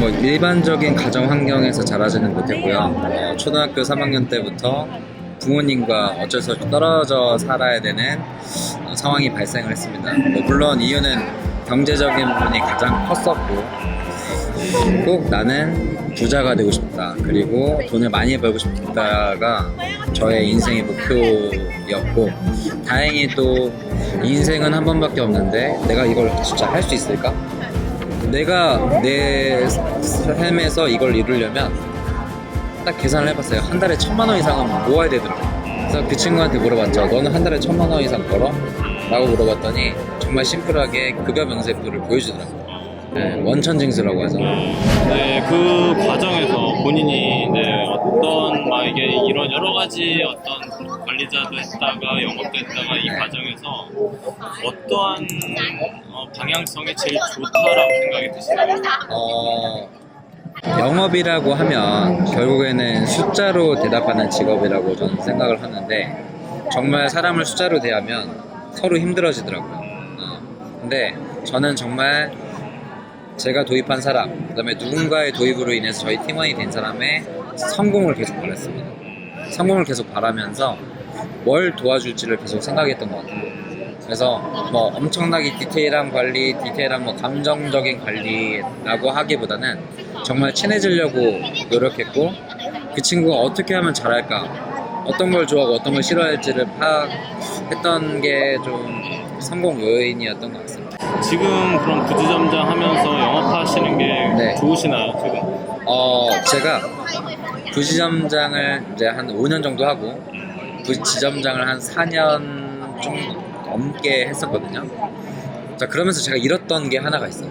뭐 일반적인 가정 환경에서 자라지는 못했고요. 초등학교 3학년 때부터 부모님과 어쩔 수 없이 떨어져 살아야 되는 상황이 발생을 했습니다. 뭐 물론 이유는 경제적인 부분이 가장 컸었고, 꼭 나는 부자가 되고 싶다, 그리고 돈을 많이 벌고 싶다가 저의 인생의 목표였고, 다행히 또 인생은 한 번밖에 없는데 내가 이걸 진짜 할 수 있을까? 내가 내 삶에서 이걸 이루려면 딱 계산을 해봤어요. 한 달에 1,000만 원 이상은 모아야 되더라고요. 그래서 그 친구한테 물어봤죠. 너는 한 달에 1,000만 원 이상 벌어? 라고 물어봤더니 정말 심플하게 급여 명세표를 보여주더라고요. 네, 원천징수라고 하죠. 네, 그 과정에서 본인이 어떤 막 이게 이런 여러 가지 어떤 관리자도 했다가 영업도 했다가 이 과정에서 어떠한 방향성이 제일 좋다라고 생각이 드시나요? 영업이라고 하면 결국에는 숫자로 대답하는 직업이라고 저는 생각을 하는데, 정말 사람을 숫자로 대하면 서로 힘들어지더라고요. 근데 저는 정말 제가 도입한 사람, 그 다음에 누군가의 도입으로 인해서 저희 팀원이 된 사람의 성공을 계속 바랐습니다. 성공을 계속 바라면서 뭘 도와줄지를 계속 생각했던 것 같아요. 그래서 뭐 엄청나게 디테일한 관리, 디테일한 뭐 감정적인 관리라고 하기보다는 정말 친해지려고 노력했고, 그 친구가 어떻게 하면 잘할까, 어떤 걸 좋아하고 어떤 걸 싫어할지를 파악했던 게 좀 성공 요인이었던 것 같습니다. 지금 그럼 부지점장 하면서 영업하시는 게 네. 좋으시나요, 지금? 제가 부지점장을 이제 한 5년 정도 하고, 부지점장을 한 4년 좀 넘게 했었거든요. 자, 그러면서 제가 잃었던 게 하나가 있어요.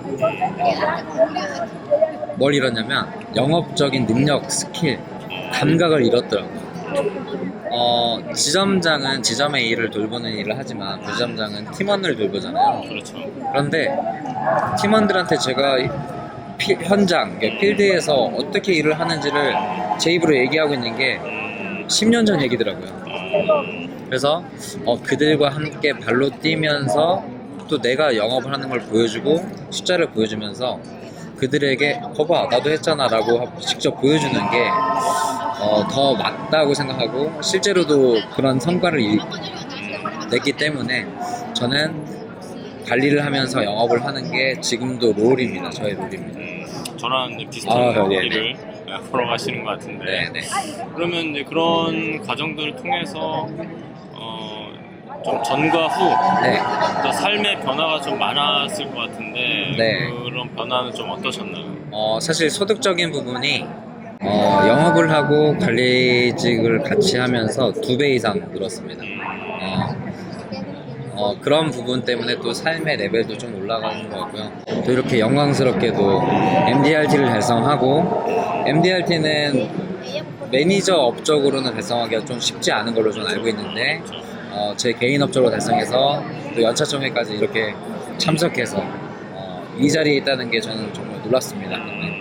뭘 잃었냐면 영업적인 능력, 스킬, 감각을 잃었더라고요. 지점장은 지점의 일을 돌보는 일을 하지만 부지점장은 팀원을 돌보잖아요. 그렇죠. 그런데 팀원들한테 제가 현장, 필드에서 어떻게 일을 하는지를 제 입으로 얘기하고 있는 게 10년 전 얘기더라고요. 그래서 그들과 함께 발로 뛰면서 또 내가 영업을 하는 걸 보여주고 숫자를 보여주면서 그들에게 거봐 나도 했잖아 라고 직접 보여주는 게 더 맞다고 생각하고, 실제로도 그런 성과를 냈기 때문에 저는 관리를 하면서 영업을 하는 게 지금도 롤입니다. 저의 롤입니다. 저랑 이제 비슷한 네네. 길을 걸어가시는 것 같은데. 네네. 그러면 이제 그런 과정들을 통해서 좀 전과 후 네. 또 삶의 변화가 좀 많았을 것 같은데 네. 그런 변화는 좀 어떠셨나요? 사실 소득적인 부분이 영업을 하고 관리직을 같이 하면서 2배 이상 늘었습니다. 그런 부분 때문에 또 삶의 레벨도 좀 올라가는 것 같고요. 또 이렇게 영광스럽게도 MDRT를 달성하고, MDRT는 매니저 업적으로는 달성하기가 좀 쉽지 않은 걸로 저는 알고 있는데, 제 개인 업적으로 달성해서 또 연차총회까지 이렇게 참석해서 이 자리에 있다는 게 저는 정말 놀랐습니다. 네.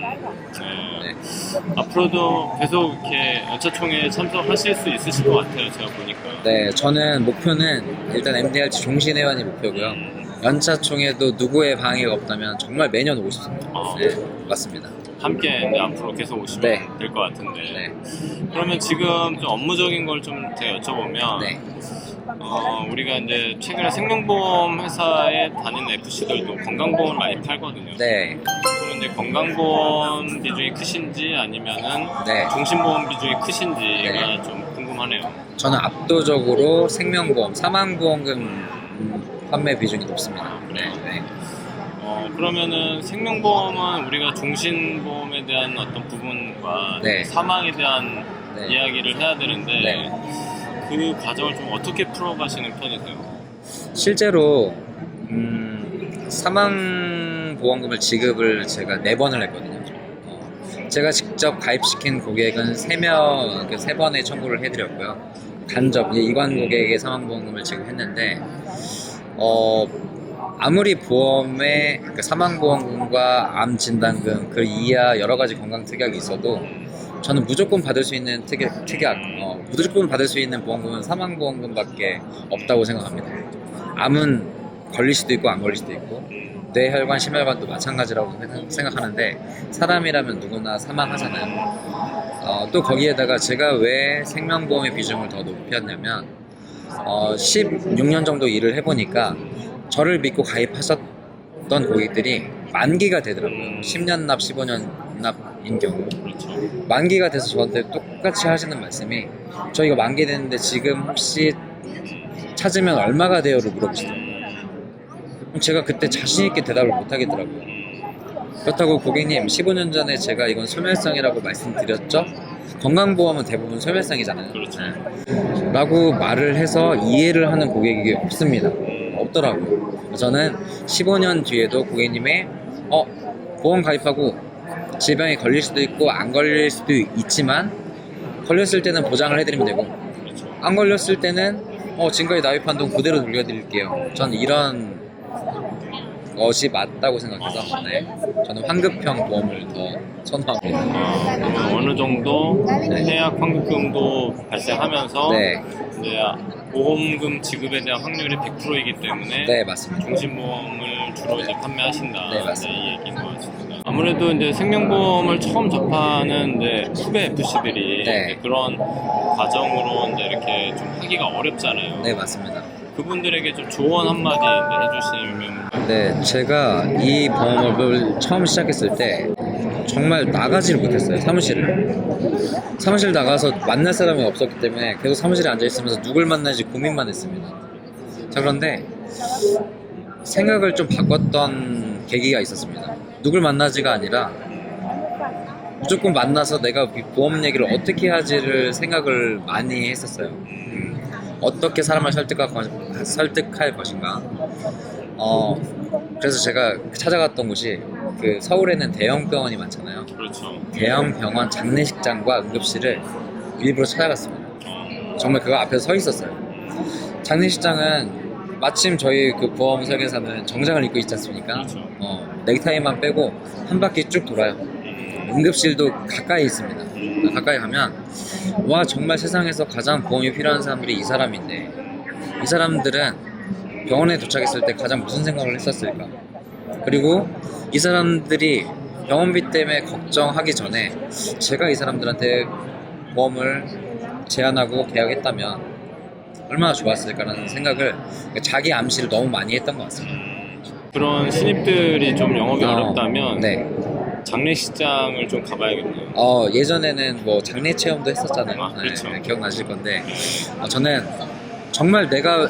앞으로도 계속 이렇게 연차총회에 참석하실 수 있으실 것 같아요, 제가 보니까. 네, 저는 목표는 일단 MDRT 종신회원이 목표고요. 연차총회도 누구의 방해가 없다면 정말 매년 오고 싶습니다. 네, 맞습니다. 함께 이제 앞으로 계속 오시면 네. 될 것 같은데. 네. 그러면 지금 좀 업무적인 걸 좀 제가 여쭤보면, 네. 우리가 이제 최근에 생명보험 회사에 다니는 FC들도 건강보험을 많이 팔거든요. 네. 그럼 이제 건강보험 비중이 크신지 아니면은 네. 종신보험 비중이 크신지가 네. 좀 궁금하네요. 저는 압도적으로 생명보험, 사망보험금 판매 비중이 높습니다. 네. 네. 그러면은 생명보험은 우리가 종신보험에 대한 어떤 부분과 네. 사망에 대한 네. 이야기를 해야 되는데 네. 그 과정을 좀 어떻게 풀어가시는 편이세요? 실제로 사망보험금을 지급을 제가 4번을 했거든요. 제가 직접 가입시킨 고객은 3번의 청구를 해드렸고요. 간접 이관 고객에게 사망보험금을 지급했는데, 아무리 보험에 사망보험금과 암진단금 그 이하 여러 가지 건강특약이 있어도 저는 무조건 받을 수 있는 특약, 무조건 받을 수 있는 보험금은 사망보험금밖에 없다고 생각합니다. 암은 걸릴 수도 있고 안 걸릴 수도 있고 뇌혈관, 심혈관도 마찬가지라고 생각하는데 사람이라면 누구나 사망하잖아요. 또 거기에다가 제가 왜 생명보험의 비중을 더 높였냐면 16년 정도 일을 해보니까 저를 믿고 가입하셨던 고객들이 만기가 되더라고요. 10년 납, 15년 납인 경우 만기가 돼서 저한테 똑같이 하시는 말씀이 저 이거 만기 됐는데 지금 혹시 찾으면 얼마가 돼요를 물어보시더라고요. 그럼 제가 그때 자신있게 대답을 못 하겠더라고요. 그렇다고 고객님 15년 전에 제가 이건 소멸성이라고 말씀드렸죠? 건강보험은 대부분 소멸성이잖아요. 그렇죠. 네. 라고 말을 해서 이해를 하는 고객이 없습니다. 없더라고요. 저는 15년 뒤에도 고객님의 보험 가입하고 질병에 걸릴 수도 있고 안 걸릴 수도 있지만 걸렸을 때는 보장을 해드리면 되고 안 걸렸을 때는 지금까지 납입한 돈 그대로 돌려드릴게요. 저는 이런 것이 맞다고 생각해서 네, 저는 환급형 보험을 더 선호합니다. 어느 정도 해약 환급금도 발생하면서 네, 이제 보험금 지급에 대한 확률이 100%이기 때문에 네 맞습니다. 종신보험을 주로 이제 판매하신다. 네, 맞습니다. 이 얘기인 것 같습니다. 아무래도 이제 생명보험을 처음 접하는 이제 후배 FC들이 네. 그런 과정으로 이제 이렇게 좀 하기가 어렵잖아요. 네 맞습니다. 그분들에게 좀 조언 한마디 이제 해주시면. 네, 제가 이 보험업을 처음 시작했을 때 정말 나가지를 못했어요. 사무실 나가서 만날 사람이 없었기 때문에 계속 사무실에 앉아있으면서 누굴 만나지 고민만 했습니다. 자, 그런데 생각을 좀 바꿨던 계기가 있었습니다. 누굴 만나지가 아니라 무조건 만나서 내가 보험 얘기를 어떻게 하지를 생각을 많이 했었어요. 어떻게 사람을 설득할 것인가. 그래서 제가 찾아갔던 곳이 그 서울에는 대형 병원이 많잖아요. 그렇죠. 대형 병원 장례식장과 응급실을 일부러 찾아갔습니다. 정말 그거 앞에 서 있었어요. 장례식장은 마침 저희 그 보험 설계사는 정장을 입고 있지 않습니까? 그렇죠. 넥타이만 빼고 한 바퀴 쭉 돌아요. 응급실도 가까이 있습니다. 가까이 가면 와 정말 세상에서 가장 보험이 필요한 사람들이 이 사람인데 이 사람들은 병원에 도착했을 때 가장 무슨 생각을 했었을까? 그리고 이 사람들이 병원비 때문에 걱정하기 전에 제가 이 사람들한테 보험을 제안하고 계약했다면 얼마나 좋았을까라는 생각을 자기 암시를 너무 많이 했던 것 같습니다. 그런 신입들이 좀 영업이 어렵다면 네. 장례식장을 좀 가봐야겠네요. 예전에는 뭐 장례 체험도 했었잖아요. 그렇죠. 네, 기억나실 건데 저는 정말 내가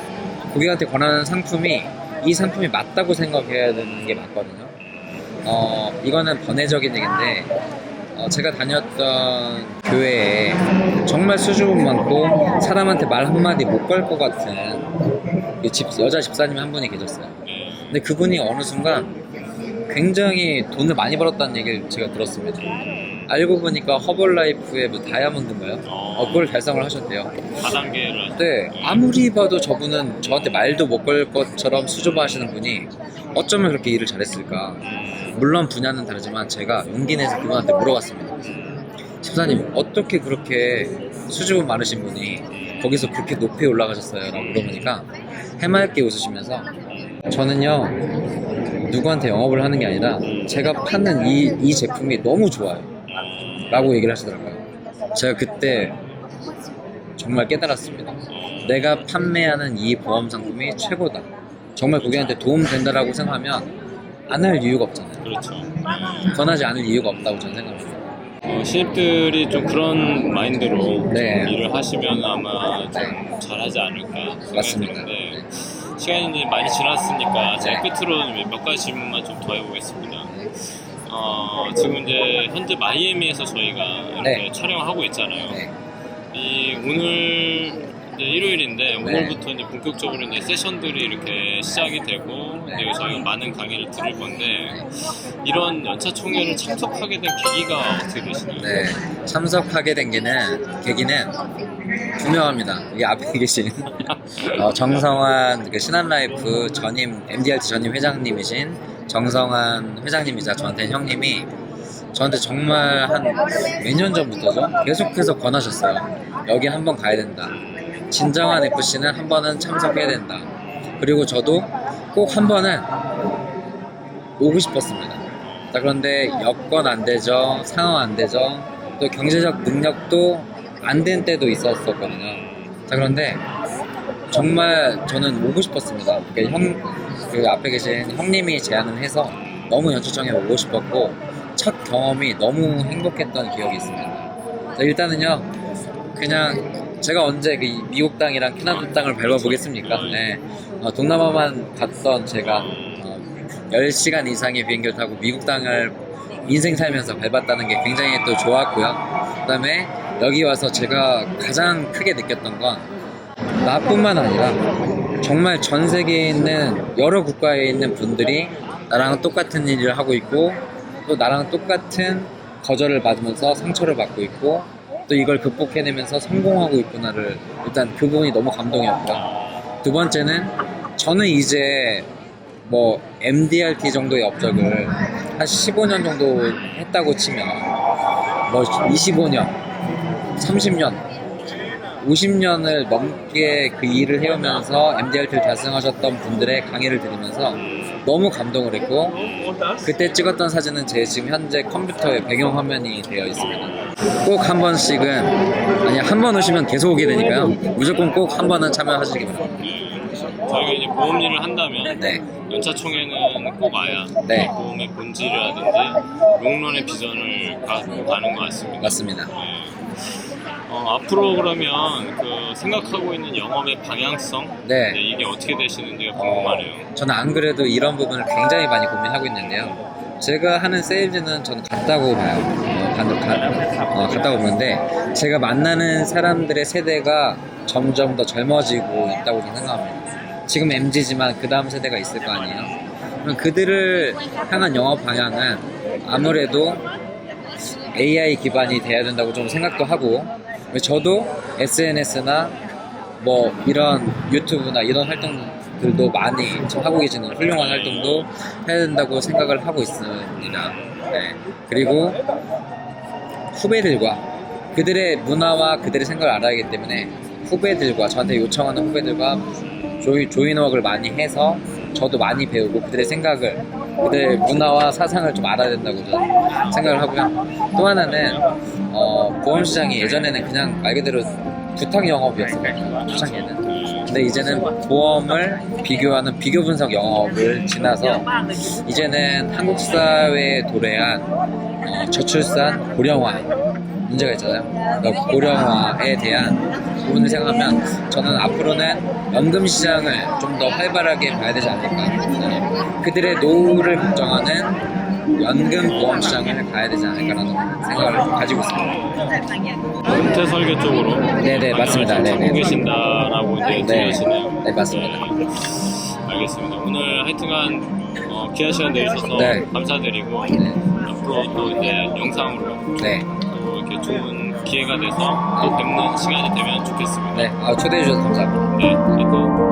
고객한테 권하는 상품이 이 상품이 맞다고 생각해야 되는 게 맞거든요. 이거는 번외적인 얘기인데 제가 다녔던 교회에 정말 수줍음 많고 사람한테 말 한마디 못 걸 것 같은 여자 집사님 한 분이 계셨어요. 근데 그분이 어느 순간 굉장히 돈을 많이 벌었다는 얘기를 제가 들었습니다. 알고 보니까 허벌라이프의 뭐 다이아몬드인가요? 그걸 달성을 하셨대요. 4단계를. 네, 아무리 봐도 저분은 저한테 말도 못 걸 것처럼 수줍어하시는 분이 어쩌면 그렇게 일을 잘했을까. 물론 분야는 다르지만 제가 용기 내서 그분한테 물어봤습니다. 집사님 어떻게 그렇게 수줍음 많으신 분이 거기서 그렇게 높이 올라가셨어요? 라고 물어보니까 해맑게 웃으시면서 저는요 누구한테 영업을 하는 게 아니라 제가 파는 이 제품이 너무 좋아요 라고 얘기를 하시더라고요. 제가 그때 정말 깨달았습니다. 내가 판매하는 이 보험 상품이 최고다. 정말 고객한테 도움 된다라고 생각하면 안 할 이유가 없잖아요. 그렇죠. 권하지 않을 이유가 없다고 저는 생각합니다. 신입들이 좀 그런 마인드로 네. 좀 일을 하시면 아마 좀 잘하지 않을까 생각이 맞습니다. 드는데 시간이 많이 지났으니까 제가 네. 끝으로 몇 가지 질문만 좀 더 해보겠습니다. 지금 이제 현재 마이애미에서 저희가 이렇게 네. 촬영하고 있잖아요. 네. 오늘 이제 일요일인데 오늘부터 이제 본격적으로 이제 세션들이 이렇게 시작이 되고 이제 저희가 많은 강의를 들을 건데 이런 연차 총회를 참석하게 된 계기가 어떻게 되시나요? 네, 참석하게 된 계기는 분명합니다. 여기 앞에 계신 정성환 그 신한라이프 전임 MDRT 전임 회장님이신 정성환 회장님이자 저한테 형님이 저한테 정말 한 몇 년 전부터죠 계속해서 권하셨어요. 여기 한번 가야 된다. 진정한 FC는 한 번은 참석해야 된다. 그리고 저도 꼭 한 번은 오고 싶었습니다. 자, 그런데 여건 안 되죠, 상황 안 되죠, 또 경제적 능력도 안 된 때도 있었거든요. 자, 그런데 정말 저는 오고 싶었습니다. 그 앞에 계신 형님이 제안을 해서 너무 연초청에 오고 싶었고, 첫 경험이 너무 행복했던 기억이 있습니다. 자, 일단은요, 그냥 제가 언제 그 미국 땅이랑 캐나다 땅을 밟아보겠습니까? 네. 동남아만 갔던 제가 10시간 이상의 비행기를 타고 미국 땅을 인생 살면서 밟았다는 게 굉장히 또 좋았고요. 그 다음에 여기 와서 제가 가장 크게 느꼈던 건, 나뿐만 아니라 정말 전 세계에 있는 여러 국가에 있는 분들이 나랑 똑같은 일을 하고 있고, 또 나랑 똑같은 거절을 받으면서 상처를 받고 있고, 또 이걸 극복해내면서 성공하고 있구나를, 일단 그 부분이 너무 감동이었고요. 두 번째는 저는 이제 뭐 MDRT 정도의 업적을 한 15년 정도 했다고 치면, 뭐 25년, 30년, 50년을 넘게 그 일을 해오면서 MDRT를 달성하셨던 분들의 강의를 들으면서 너무 감동을 했고, 그때 찍었던 사진은 제 지금 현재 컴퓨터의 배경화면이 되어 있습니다. 꼭 한 번씩은, 아니 한 번 오시면 계속 오게 되니까요, 무조건 꼭 한 번은 참여하시기 바랍니다. 저희가 이제 보험 일을 한다면 네. 연차총회는 꼭 와야 네. 보험의 본질이라든지 롱런의 비전을 갖고 가는 것 같습니다. 맞습니다. 앞으로 그러면 그 생각하고 있는 영업의 방향성, 네. 이게 어떻게 되시는지가 궁금하네요. 저는 안 그래도 이런 부분을 굉장히 많이 고민하고 있는데요. 제가 하는 세일즈는 저는 같다고 봐요. 같다고 보는데, 제가 만나는 사람들의 세대가 점점 더 젊어지고 있다고 저는 생각합니다. 지금 MZ지만 그 다음 세대가 있을 거 아니에요. 그럼 그들을 향한 영업 방향은 아무래도 AI 기반이 돼야 된다고 좀 생각도 하고, 저도 SNS나 뭐 이런 유튜브나 이런 활동들도 많이 지금 하고 계시는 훌륭한 활동도 해야 된다고 생각을 하고 있습니다. 네. 그리고 후배들과 그들의 문화와 그들의 생각을 알아야 하기 때문에, 후배들과, 저한테 요청하는 후배들과 조인워크를 많이 해서 저도 많이 배우고 그들의 생각을, 그들의 문화와 사상을 좀 알아야 된다고 저는 생각을 하고요. 또 하나는 보험시장이 예전에는 그냥 말 그대로 부탁 영업이었어요, 초창기에는. 근데 이제는 보험을 비교하는 비교 분석 영업을 지나서 이제는 한국 사회에 도래한 저출산, 고령화 문제가 있잖아요. 그러니까 고령화에 대한 부분을 생각하면 저는 앞으로는 연금 시장을 좀 더 활발하게 봐야 되지 않을까. 그들의 노후를 걱정하는 연금 보험 시장을 가야 되지 않을까라는 생각을 가지고 있습니다. 은퇴 설계 쪽으로 네네, 맞습니다. 하고 네네. 계신다라고 이제 네. 들으시네요. 네, 맞습니다. 알겠습니다. 오늘 하여튼간 귀한 시간 내주셔서 네. 감사드리고, 네. 앞으로 또 이제 영상으로 네. 또 이렇게 좋은 기회가 돼서 또 뵙는 시간이 되면 좋겠습니다. 네. 초대해 주셔서 감사합니다. 네, 그리고